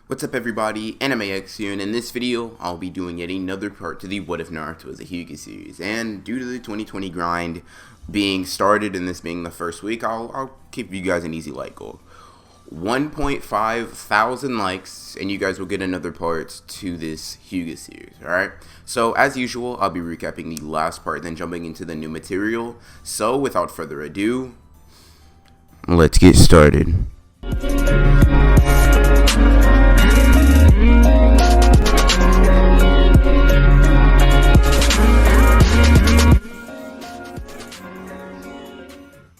What's up everybody, AnimeX here, and in this video, I'll be doing yet another part to the What If Naruto was a Hyuga series, and due to the 2020 grind being started and this being the first week, I'll give you guys an easy like goal. 1.5 thousand likes, and you guys will get another part to this Hyuga series, alright? So, as usual, I'll be recapping the last part, then jumping into the new material. So, without further ado, let's get started.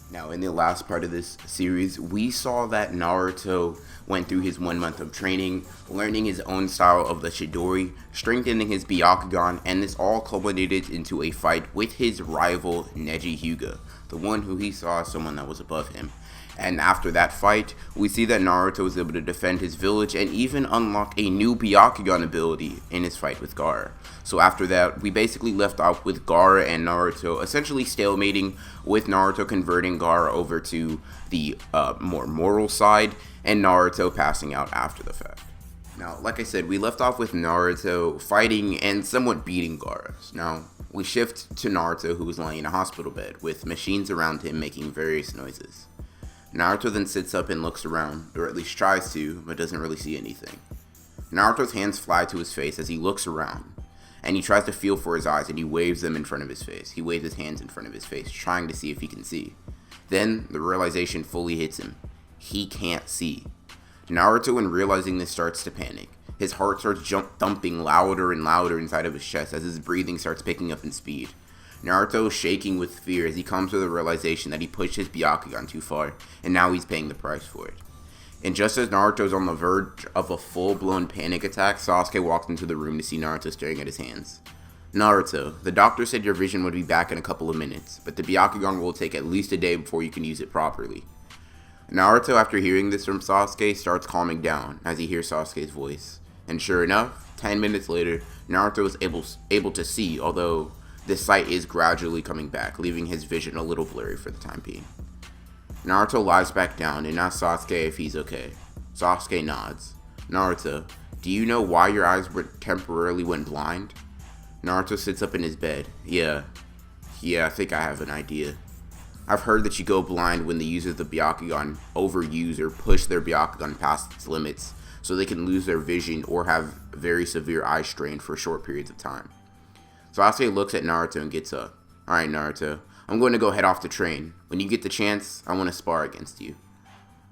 Now, in the last part of this series, we saw that Naruto went through his 1 month of training, learning his own style of the Chidori, strengthening his Byakugan, and this all culminated into a fight with his rival Neji Hyuga, the one who he saw as someone that was above him. And after that fight, we see that Naruto was able to defend his village and even unlock a new Byakugan ability in his fight with Gaara. So after that, we basically left off with Gaara and Naruto essentially stalemating, with Naruto converting Gaara over to the more moral side, and Naruto passing out after the fact. Now, like I said, we left off with Naruto fighting and somewhat beating Gaara. Now, we shift to Naruto, who was lying in a hospital bed, with machines around him making various noises. Naruto then sits up and looks around, or at least tries to, but doesn't really see anything. Naruto's hands fly to his face as he looks around, and he tries to feel for his eyes, and he waves them in front of his face. He waves his hands in front of his face, trying to see if he can see. Then, the realization fully hits him. He can't see. Naruto, when realizing this, starts to panic. His heart starts thumping louder and louder inside of his chest as his breathing starts picking up in speed. Naruto is shaking with fear as he comes to the realization that he pushed his Byakugan too far, and now he's paying the price for it. And just as Naruto's on the verge of a full-blown panic attack, Sasuke walks into the room to see Naruto staring at his hands. "Naruto, the doctor said your vision would be back in a couple of minutes, but the Byakugan will take at least a day before you can use it properly." Naruto, after hearing this from Sasuke, starts calming down as he hears Sasuke's voice. And sure enough, 10 minutes later, Naruto is able to see, although this sight is gradually coming back, leaving his vision a little blurry for the time being. Naruto lies back down and asks Sasuke if he's okay. Sasuke nods. "Naruto, do you know why your eyes temporarily went blind?" Naruto sits up in his bed. Yeah, I think I have an idea. I've heard that you go blind when the users of the Byakugan overuse or push their Byakugan past its limits, so they can lose their vision or have very severe eye strain for short periods of time. Sasuke looks at Naruto and gets up. "Alright Naruto, I'm going to go head off to train. When you get the chance, I want to spar against you."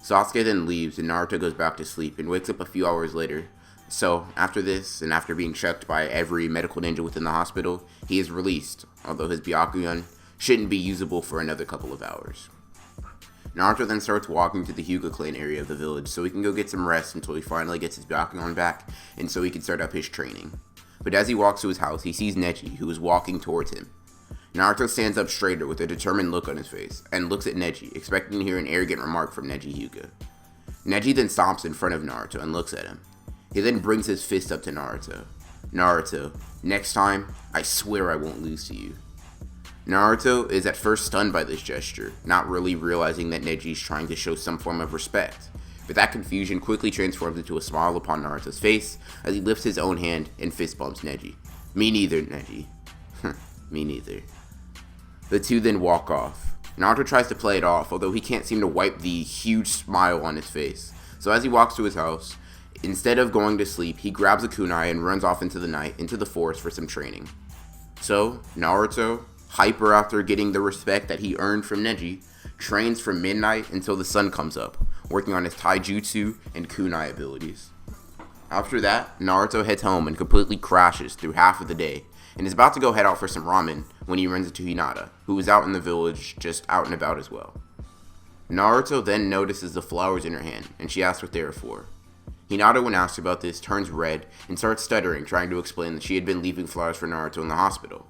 Sasuke then leaves and Naruto goes back to sleep and wakes up a few hours later. So, after this, and after being checked by every medical ninja within the hospital, he is released, although his Byakugan shouldn't be usable for another couple of hours. Naruto then starts walking to the Hyuga clan area of the village so he can go get some rest until he finally gets his Byakugan back, and so he can start up his training. But as he walks to his house, he sees Neji, who is walking towards him. Naruto stands up straighter with a determined look on his face, and looks at Neji, expecting to hear an arrogant remark from Neji Hyuga. Neji then stomps in front of Naruto and looks at him. He then brings his fist up to Naruto. "Naruto, next time, I swear I won't lose to you." Naruto is at first stunned by this gesture, not really realizing that Neji is trying to show some form of respect. But that confusion quickly transforms into a smile upon Naruto's face as he lifts his own hand and fist bumps Neji. "Me neither, Neji." "Me neither." The two then walk off. Naruto tries to play it off, although he can't seem to wipe the huge smile on his face. So as he walks to his house, instead of going to sleep, he grabs a kunai and runs off into the night, into the forest for some training. So, Naruto, hyper after getting the respect that he earned from Neji, trains from midnight until the sun comes up, working on his taijutsu and kunai abilities. After that, Naruto heads home and completely crashes through half of the day, and is about to go head out for some ramen when he runs into Hinata, who is out in the village, just out and about as well. Naruto then notices the flowers in her hand, and she asks what they are for. Hinata, when asked about this, turns red and starts stuttering, trying to explain that she had been leaving flowers for Naruto in the hospital.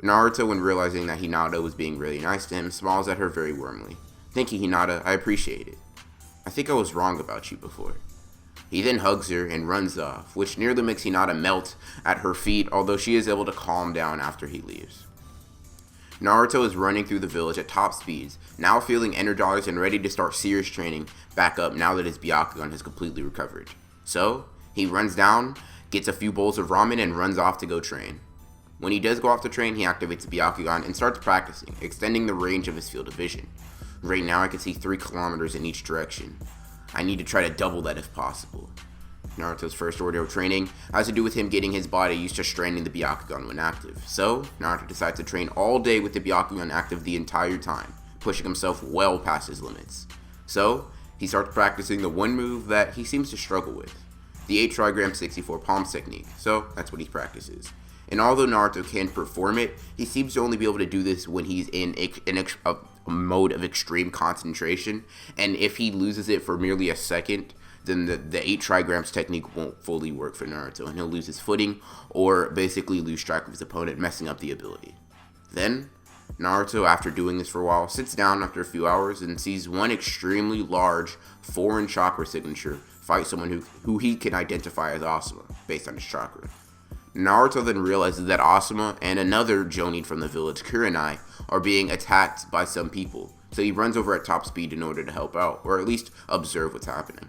Naruto, when realizing that Hinata was being really nice to him, smiles at her very warmly. "Thank you, Hinata, I appreciate it. I think I was wrong about you before." He then hugs her and runs off, which nearly makes Hinata melt at her feet, although she is able to calm down after he leaves. Naruto is running through the village at top speeds, now feeling energized and ready to start serious training back up now that his Byakugan has completely recovered. So, he runs down, gets a few bowls of ramen, and runs off to go train. When he does go off to train, he activates the Byakugan and starts practicing, extending the range of his field of vision. Right now I can see 3 kilometers in each direction. I need to try to double that if possible. Naruto's first order of training has to do with him getting his body used to stranding the Byakugan when active. So, Naruto decides to train all day with the Byakugan active the entire time, pushing himself well past his limits. So, he starts practicing the one move that he seems to struggle with, the 8 trigram 64 palms technique. So, that's what he practices. And although Naruto can perform it, he seems to only be able to do this when he's in a mode of extreme concentration, and if he loses it for merely a second, then the 8 trigrams technique won't fully work for Naruto, and he'll lose his footing, or basically lose track of his opponent, messing up the ability. Then, Naruto, after doing this for a while, sits down after a few hours and sees one extremely large foreign chakra signature fight someone who he can identify as Asuma, based on his chakra. Naruto then realizes that Asuma and another Jonin from the village, Kurenai, are being attacked by some people, so he runs over at top speed in order to help out, or at least observe what's happening.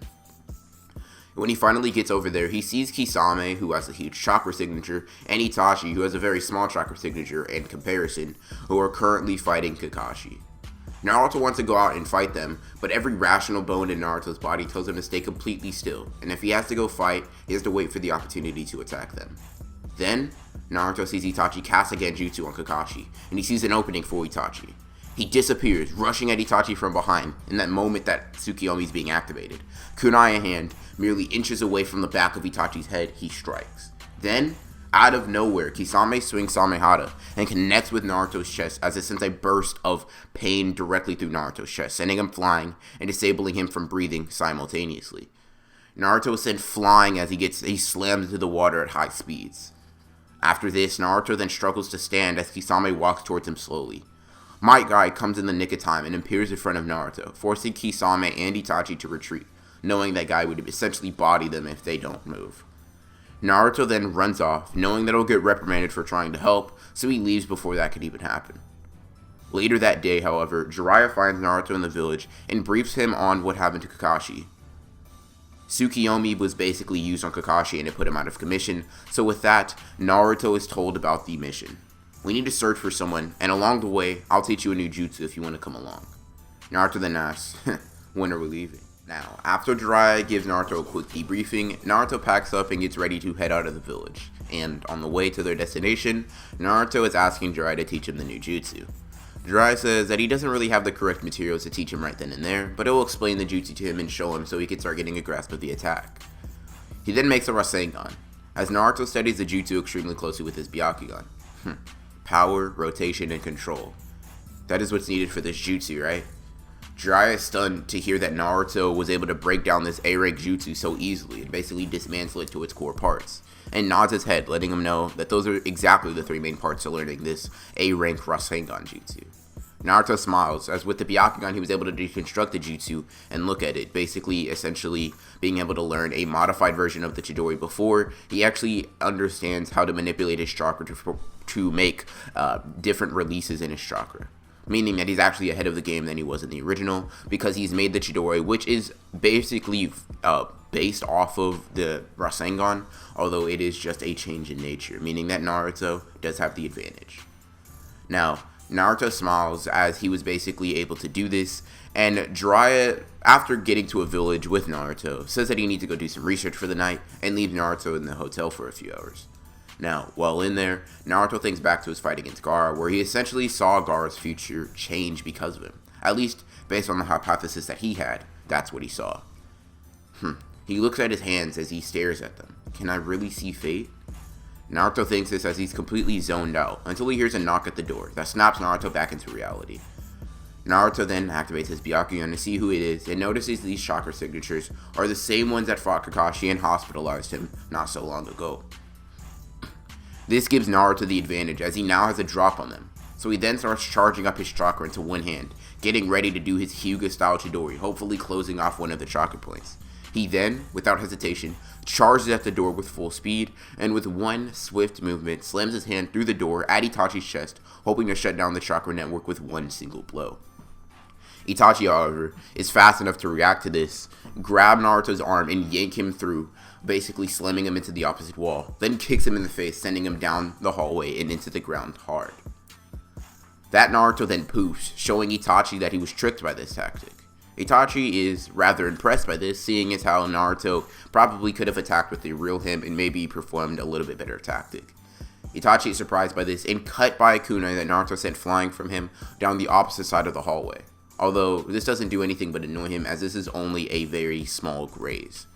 When he finally gets over there, he sees Kisame, who has a huge chakra signature, and Itachi, who has a very small chakra signature in comparison, who are currently fighting Kakashi. Naruto wants to go out and fight them, but every rational bone in Naruto's body tells him to stay completely still, and if he has to go fight, he has to wait for the opportunity to attack them. Then, Naruto sees Itachi cast a Genjutsu on Kakashi, and he sees an opening for Itachi. He disappears, rushing at Itachi from behind, in that moment that Tsukiyomi is being activated. Kunai in hand, merely inches away from the back of Itachi's head, he strikes. Then, out of nowhere, Kisame swings Samehada, and connects with Naruto's chest as it sends a burst of pain directly through Naruto's chest, sending him flying, and disabling him from breathing simultaneously. Naruto is sent flying as he slams into the water at high speeds. After this, Naruto then struggles to stand as Kisame walks towards him slowly. Might Guy comes in the nick of time and appears in front of Naruto, forcing Kisame and Itachi to retreat, knowing that Guy would essentially body them if they don't move. Naruto then runs off, knowing that he'll get reprimanded for trying to help, so he leaves before that could even happen. Later that day, however, Jiraiya finds Naruto in the village and briefs him on what happened to Kakashi. Tsukiyomi was basically used on Kakashi and it put him out of commission, so with that, Naruto is told about the mission. We need to search for someone, and along the way, I'll teach you a new jutsu if you want to come along. Naruto then asks, when are we leaving? Now, after Jiraiya gives Naruto a quick debriefing, Naruto packs up and gets ready to head out of the village, and on the way to their destination, Naruto is asking Jiraiya to teach him the new jutsu. Jiraiya says that he doesn't really have the correct materials to teach him right then and there, but it will explain the jutsu to him and show him so he can start getting a grasp of the attack. He then makes a Rasengan, as Naruto studies the jutsu extremely closely with his Byakugan. Power, rotation, and control. That is what's needed for this jutsu, right? Jiraiya is stunned to hear that Naruto was able to break down this A-rank jutsu so easily and basically dismantle it to its core parts, and nods his head, letting him know that those are exactly the 3 main parts to learning this A-rank Rasengan jutsu. Naruto smiles, as with the Byakugan he was able to deconstruct the jutsu and look at it, basically essentially being able to learn a modified version of the Chidori before he actually understands how to manipulate his chakra to make different releases in his chakra. Meaning that he's actually ahead of the game than he was in the original, because he's made the Chidori, which is basically based off of the Rasengan, although it is just a change in nature, meaning that Naruto does have the advantage. Now, Naruto smiles as he was basically able to do this, and Jiraiya, after getting to a village with Naruto, says that he needs to go do some research for the night and leave Naruto in the hotel for a few hours. Now, while in there, Naruto thinks back to his fight against Gaara, where he essentially saw Gaara's future change because of him. At least, based on the hypothesis that he had, that's what he saw. He looks at his hands as he stares at them. Can I really see fate? Naruto thinks this as he's completely zoned out, until he hears a knock at the door that snaps Naruto back into reality. Naruto then activates his Byakugan to see who it is, and notices these chakra signatures are the same ones that fought Kakashi and hospitalized him not so long ago. This gives Naruto the advantage, as he now has a drop on them, so he then starts charging up his chakra into one hand, getting ready to do his Hyuga style Chidori, hopefully closing off one of the chakra points. He then, without hesitation, charges at the door with full speed, and with one swift movement, slams his hand through the door at Itachi's chest, hoping to shut down the chakra network with one single blow. Itachi, however, is fast enough to react to this, grab Naruto's arm, and yank him through, basically slamming him into the opposite wall, then kicks him in the face, sending him down the hallway and into the ground hard. That Naruto then poofs, showing Itachi that he was tricked by this tactic. Itachi is rather impressed by this, seeing as how Naruto probably could have attacked with the real him and maybe performed a little bit better tactic. Itachi is surprised by this and cut by a kunai that Naruto sent flying from him down the opposite side of the hallway. Although this doesn't do anything but annoy him, as this is only a very small graze.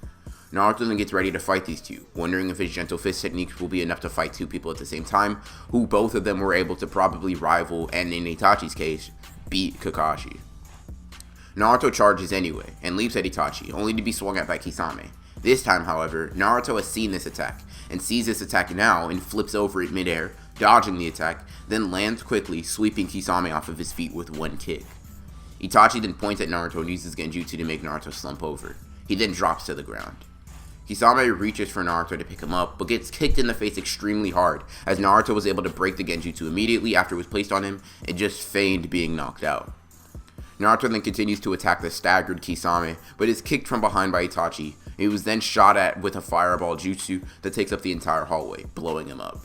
Naruto then gets ready to fight these two, wondering if his gentle fist techniques will be enough to fight two people at the same time, who both of them were able to probably rival, and in Itachi's case, beat Kakashi. Naruto charges anyway, and leaps at Itachi, only to be swung at by Kisame. This time, however, Naruto has seen this attack, and sees this attack now and flips over it midair, dodging the attack, then lands quickly, sweeping Kisame off of his feet with one kick. Itachi then points at Naruto and uses Genjutsu to make Naruto slump over. He then drops to the ground. Kisame reaches for Naruto to pick him up, but gets kicked in the face extremely hard, as Naruto was able to break the Genjutsu immediately after it was placed on him, and just feigned being knocked out. Naruto then continues to attack the staggered Kisame, but is kicked from behind by Itachi. He was then shot at with a fireball jutsu that takes up the entire hallway, blowing him up.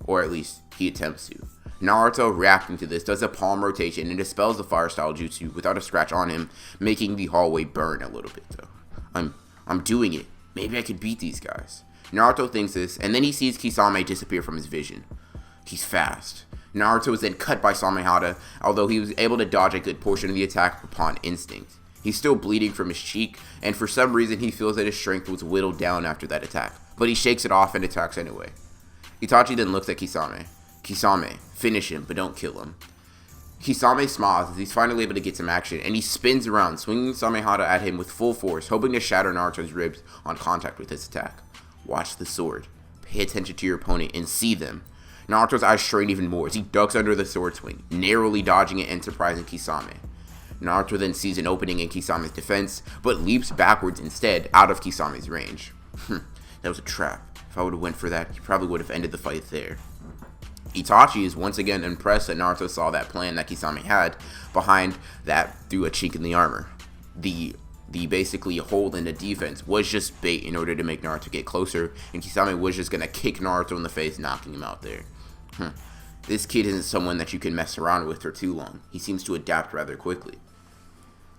Or at least, he attempts to. Naruto, reacting to this, does a palm rotation and dispels the fire style jutsu without a scratch on him, making the hallway burn a little bit though. I'm doing it. Maybe I could beat these guys. Naruto thinks this, and then he sees Kisame disappear from his vision. He's fast. Naruto is then cut by Samehada, although he was able to dodge a good portion of the attack upon instinct. He's still bleeding from his cheek, and for some reason he feels that his strength was whittled down after that attack, but he shakes it off and attacks anyway. Itachi then looks at Kisame. Kisame, finish him, but don't kill him. Kisame smiles as he's finally able to get some action, and he spins around, swinging Samehada at him with full force, hoping to shatter Naruto's ribs on contact with his attack. Watch the sword. Pay attention to your opponent and see them. Naruto's eyes strain even more as he ducks under the sword swing, narrowly dodging it and surprising Kisame. Naruto then sees an opening in Kisame's defense, but leaps backwards instead, out of Kisame's range. That was a trap. If I would have went for that, he probably would have ended the fight there. Itachi is once again impressed that Naruto saw that plan that Kisame had behind that through a chink in the armor. The basically hole in the defense was just bait in order to make Naruto get closer, and Kisame was just going to kick Naruto in the face, knocking him out there. This kid isn't someone that you can mess around with for too long. He seems to adapt rather quickly.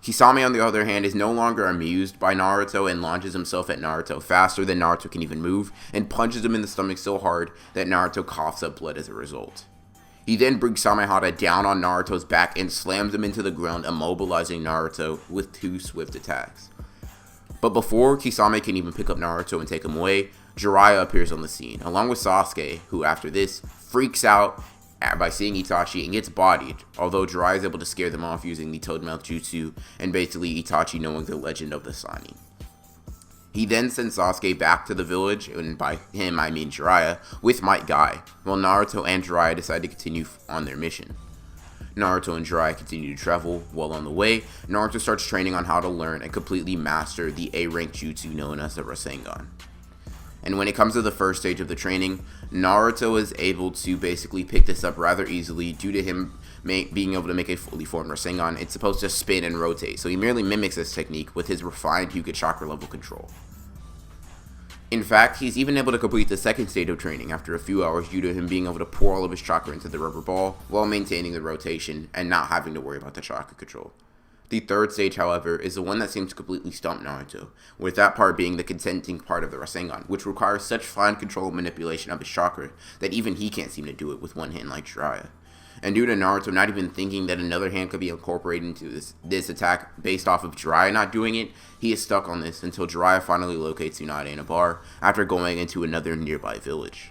Kisame, on the other hand, is no longer amused by Naruto and launches himself at Naruto faster than Naruto can even move, and punches him in the stomach so hard that Naruto coughs up blood as a result. He then brings Samehada down on Naruto's back and slams him into the ground, immobilizing Naruto with two swift attacks. But before Kisame can even pick up Naruto and take him away, Jiraiya appears on the scene, along with Sasuke, who after this freaks out by seeing Itachi and gets bodied, although Jiraiya is able to scare them off using the Toadmouth Jutsu and basically Itachi knowing the legend of the Seinen. He then sends Sasuke back to the village, and by him I mean Jiraiya, with Might Guy, while Naruto and Jiraiya decide to continue on their mission. Naruto and Jiraiya continue to travel. While on the way, Naruto starts training on how to learn and completely master the A-rank jutsu known as the Rasengan. And when it comes to the first stage of the training, Naruto is able to basically pick this up rather easily due to him being able to make a fully formed Rasengan. It's supposed to spin and rotate, so he merely mimics this technique with his refined Hyuga chakra level control. In fact, he's even able to complete the second stage of training after a few hours due to him being able to pour all of his chakra into the rubber ball while maintaining the rotation and not having to worry about the chakra control. The third stage, however, is the one that seems to completely stump Naruto, with that part being the consenting part of the Rasengan, which requires such fine control and manipulation of his chakra that even he can't seem to do it with one hand like Jiraiya. And due to Naruto not even thinking that another hand could be incorporated into this attack based off of Jiraiya not doing it, he is stuck on this until Jiraiya finally locates Tsunade in a bar after going into another nearby village.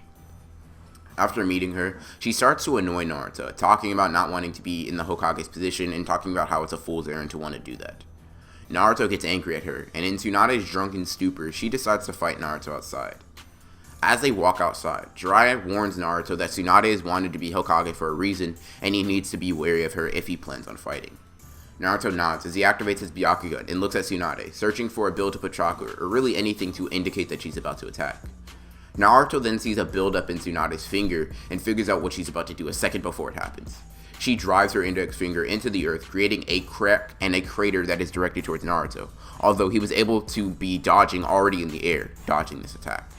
After meeting her, she starts to annoy Naruto, talking about not wanting to be in the Hokage's position and talking about how it's a fool's errand to want to do that. Naruto gets angry at her, and in Tsunade's drunken stupor, she decides to fight Naruto outside. As they walk outside, Jiraiya warns Naruto that Tsunade is wanted to be Hokage for a reason, and he needs to be wary of her if he plans on fighting. Naruto nods as he activates his Byakugan and looks at Tsunade, searching for a build-up of chakra, or really anything to indicate that she's about to attack. Naruto then sees a build-up in Tsunade's finger and figures out what she's about to do a second before it happens. she drives her index finger into the earth, creating a crack and a crater that is directed towards Naruto, although he was able to be dodging already in the air, dodging this attack.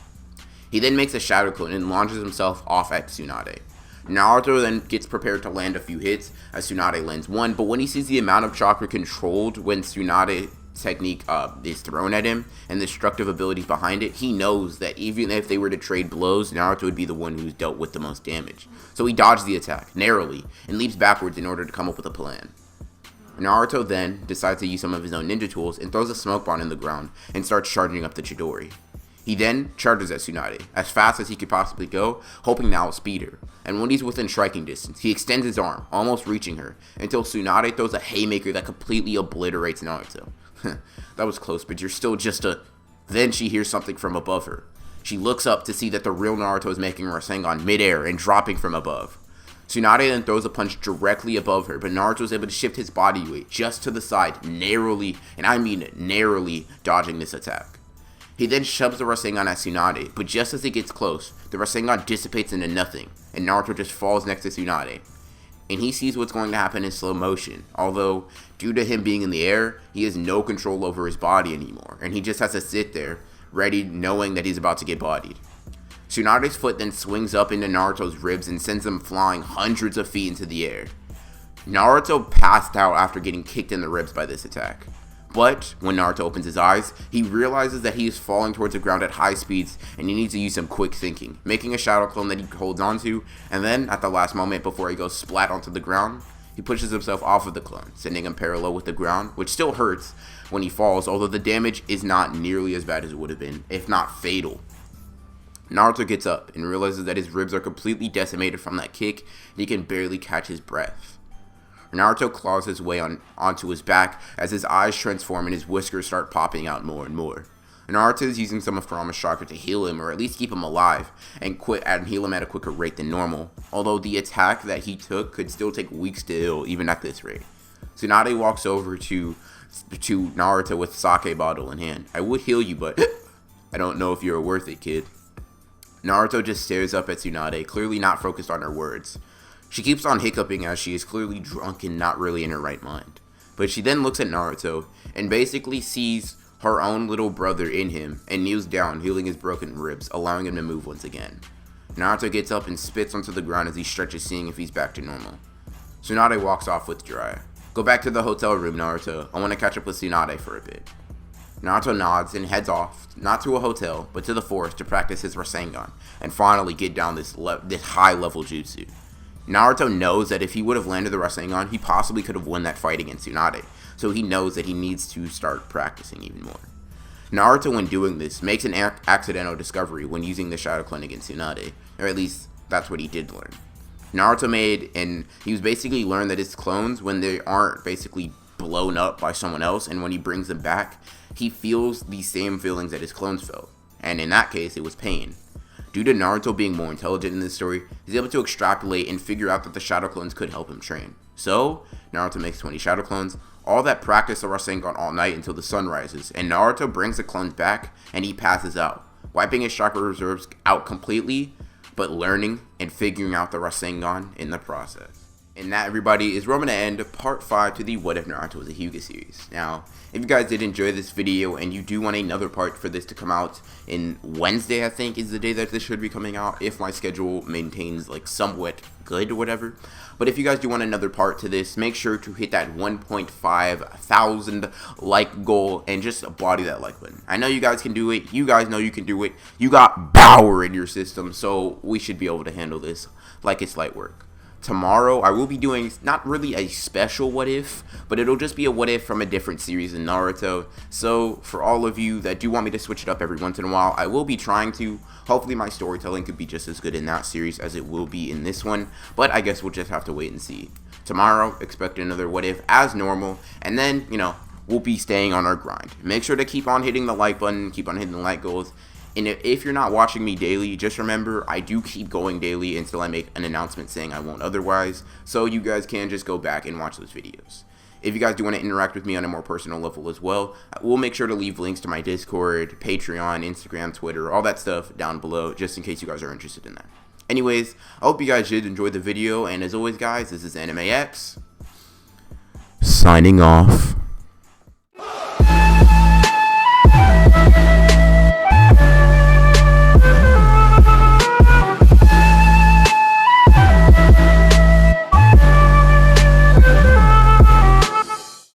He then makes a shadow clone and launches himself off at Tsunade. Naruto then gets prepared to land a few hits as Tsunade lands one, but when he sees the amount of chakra controlled when Tsunade technique is thrown at him and the destructive abilities behind it, he knows that even if they were to trade blows, Naruto would be the one who's dealt with the most damage. So he dodges the attack narrowly and leaps backwards in order to come up with a plan. Naruto then decides to use some of his own ninja tools and throws a smoke bomb in the ground and starts charging up the Chidori. He then charges at Tsunade as fast as he could possibly go, hoping to outspeed her. And when he's within striking distance, he extends his arm, almost reaching her, until Tsunade throws a haymaker that completely obliterates Naruto. That was close, but you're still just a... Then she hears something from above her. She looks up to see that the real Naruto is making her Rasengan midair and dropping from above. Tsunade then throws a punch directly above her, but Naruto is able to shift his body weight just to the side, narrowly, and I mean narrowly, dodging this attack. He then shoves the Rasengan at Tsunade, but just as it gets close, the Rasengan dissipates into nothing, and Naruto just falls next to Tsunade. And he sees what's going to happen in slow motion, although, due to him being in the air, he has no control over his body anymore, and he just has to sit there, ready, knowing that he's about to get bodied. Tsunade's foot then swings up into Naruto's ribs and sends him flying hundreds of feet into the air. Naruto passed out after getting kicked in the ribs by this attack. But when Naruto opens his eyes, he realizes that he is falling towards the ground at high speeds and he needs to use some quick thinking, making a shadow clone that he holds onto, and then, at the last moment before he goes splat onto the ground, he pushes himself off of the clone, sending him parallel with the ground, which still hurts when he falls, although the damage is not nearly as bad as it would have been, if not fatal. Naruto gets up and realizes that his ribs are completely decimated from that kick and he can barely catch his breath. Naruto claws his way onto his back as his eyes transform and his whiskers start popping out more and more. Naruto is using some of Kurama's chakra to heal him, or at least keep him alive, and heal him at a quicker rate than normal, although the attack that he took could still take weeks to heal, even at this rate. Tsunade walks over to Naruto with sake bottle in hand. "I would heal you, but I don't know if you're worth it, kid." Naruto just stares up at Tsunade, clearly not focused on her words. She keeps on hiccuping as she is clearly drunk and not really in her right mind. But she then looks at Naruto and basically sees her own little brother in him and kneels down, healing his broken ribs, allowing him to move once again. Naruto gets up and spits onto the ground as he stretches, seeing if he's back to normal. Tsunade walks off with Jiraiya. "Go back to the hotel room, Naruto. I want to catch up with Tsunade for a bit." Naruto nods and heads off, not to a hotel, but to the forest to practice his Rasengan and finally get down this high-level jutsu. Naruto knows that if he would have landed the Rasengan, he possibly could have won that fight against Tsunade, so he knows that he needs to start practicing even more. Naruto, when doing this, makes an accidental discovery when using the Shadow Clone against Tsunade, or at least that's what he did learn. He was basically learned that his clones, when they aren't basically blown up by someone else, and when he brings them back, he feels the same feelings that his clones felt, and in that case, it was pain. Due to Naruto being more intelligent in this story, he's able to extrapolate and figure out that the Shadow Clones could help him train. So, Naruto makes 20 Shadow Clones, all that practice the Rasengan all night until the sun rises, and Naruto brings the clones back, and he passes out, wiping his chakra reserves out completely, but learning and figuring out the Rasengan in the process. And that, everybody, is where I'm going to end part 5 to the What If Naruto Was a Hyuga series. Now, if you guys did enjoy this video and you do want another part for this to come out in Wednesday, I think, is the day that this should be coming out, if my schedule maintains, like, somewhat good or whatever. But if you guys do want another part to this, make sure to hit that 1,500 like goal and just body that like button. I know you guys can do it. You guys know you can do it. You got power in your system, so we should be able to handle this like it's light work. Tomorrow, I will be doing not really a special what if, but it'll just be a what if from a different series in Naruto. So, for all of you that do want me to switch it up every once in a while, I will be trying to. Hopefully, my storytelling could be just as good in that series as it will be in this one, but I guess we'll just have to wait and see. Tomorrow, expect another what if as normal, and then, we'll be staying on our grind. Make sure to keep on hitting the like button, keep on hitting the like goals. And if you're not watching me daily, just remember, I do keep going daily until I make an announcement saying I won't otherwise, so you guys can just go back and watch those videos. If you guys do want to interact with me on a more personal level as well, we'll make sure to leave links to my Discord, Patreon, Instagram, Twitter, all that stuff down below, just in case you guys are interested in that. Anyways, I hope you guys did enjoy the video, and as always guys, this is Anime X, signing off.